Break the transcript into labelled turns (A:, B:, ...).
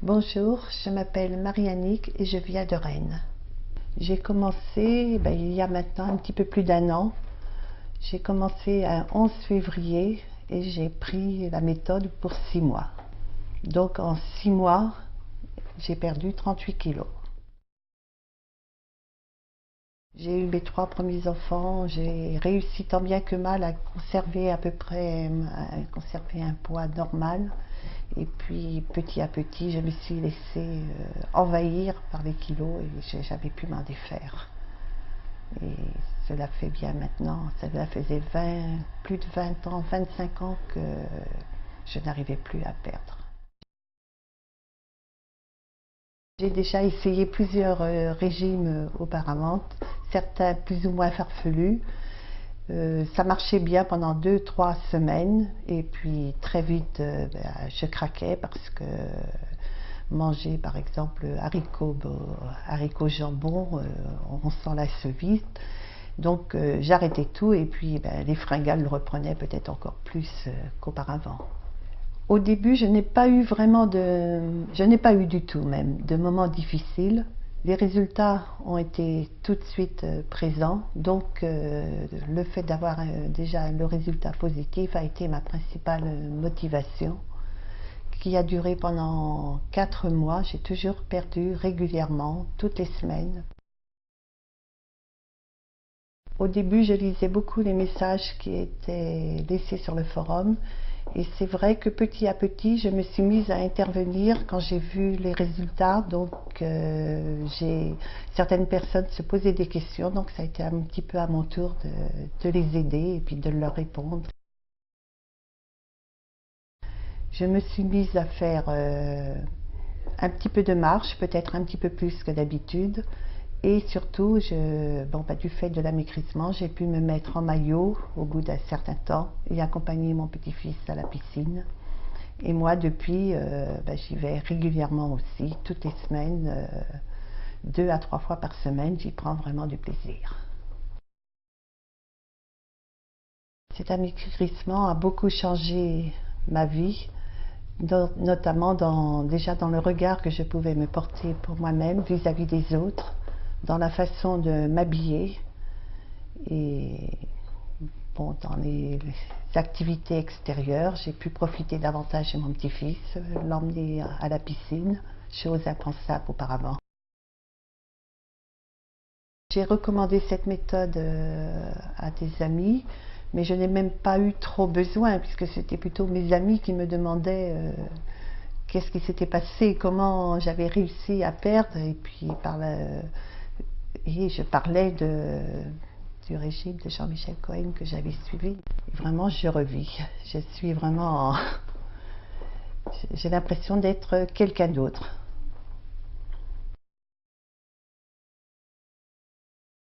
A: Bonjour, je m'appelle Marie-Annick et je viens de Rennes. J'ai commencé il y a maintenant un petit peu plus d'un an. J'ai commencé un 11 février et j'ai pris la méthode pour 6 mois. Donc en 6 mois, j'ai perdu 38 kilos. J'ai eu mes 3 premiers enfants, j'ai réussi tant bien que mal à conserver à peu près un poids normal. Et puis petit à petit, je me suis laissée envahir par les kilos et j'avais pu m'en défaire. Et cela fait bien maintenant, cela faisait plus de 20 ans, 25 ans que je n'arrivais plus à perdre. J'ai déjà essayé plusieurs régimes auparavant, certains plus ou moins farfelus. Ça marchait bien pendant 2-3 semaines et puis très vite je craquais parce que manger par exemple haricots jambon, on s'en lasse vite. Donc j'arrêtais tout et puis les fringales reprenaient peut-être encore plus qu'auparavant. Au début, je n'ai pas eu du tout même de moments difficiles. Les résultats ont été tout de suite présents, donc le fait d'avoir déjà le résultat positif a été ma principale motivation, qui a duré pendant 4 mois. J'ai toujours perdu régulièrement, toutes les semaines. Au début, je lisais beaucoup les messages qui étaient laissés sur le forum. Et c'est vrai que petit à petit, je me suis mise à intervenir quand j'ai vu les résultats. Donc, certaines personnes se posaient des questions. Donc, ça a été un petit peu à mon tour de les aider et puis de leur répondre. Je me suis mise à faire un petit peu de marche, peut-être un petit peu plus que d'habitude. Et surtout, du fait de l'amaigrissement, j'ai pu me mettre en maillot au bout d'un certain temps et accompagner mon petit-fils à la piscine. Et moi, depuis, j'y vais régulièrement aussi, toutes les semaines, 2 à 3 fois par semaine, j'y prends vraiment du plaisir. Cet amaigrissement a beaucoup changé ma vie, notamment déjà dans le regard que je pouvais me porter pour moi-même vis-à-vis des autres, dans la façon de m'habiller et dans les activités extérieures. J'ai pu profiter davantage de mon petit-fils, l'emmener à la piscine, chose impensable auparavant. J'ai recommandé cette méthode à des amis, mais je n'ai même pas eu trop besoin, puisque c'était plutôt mes amis qui me demandaient qu'est-ce qui s'était passé, comment j'avais réussi à perdre, et puis je parlais du régime de Jean-Michel Cohen que j'avais suivi. Et vraiment, je revis. Je suis vraiment... J'ai l'impression d'être quelqu'un d'autre.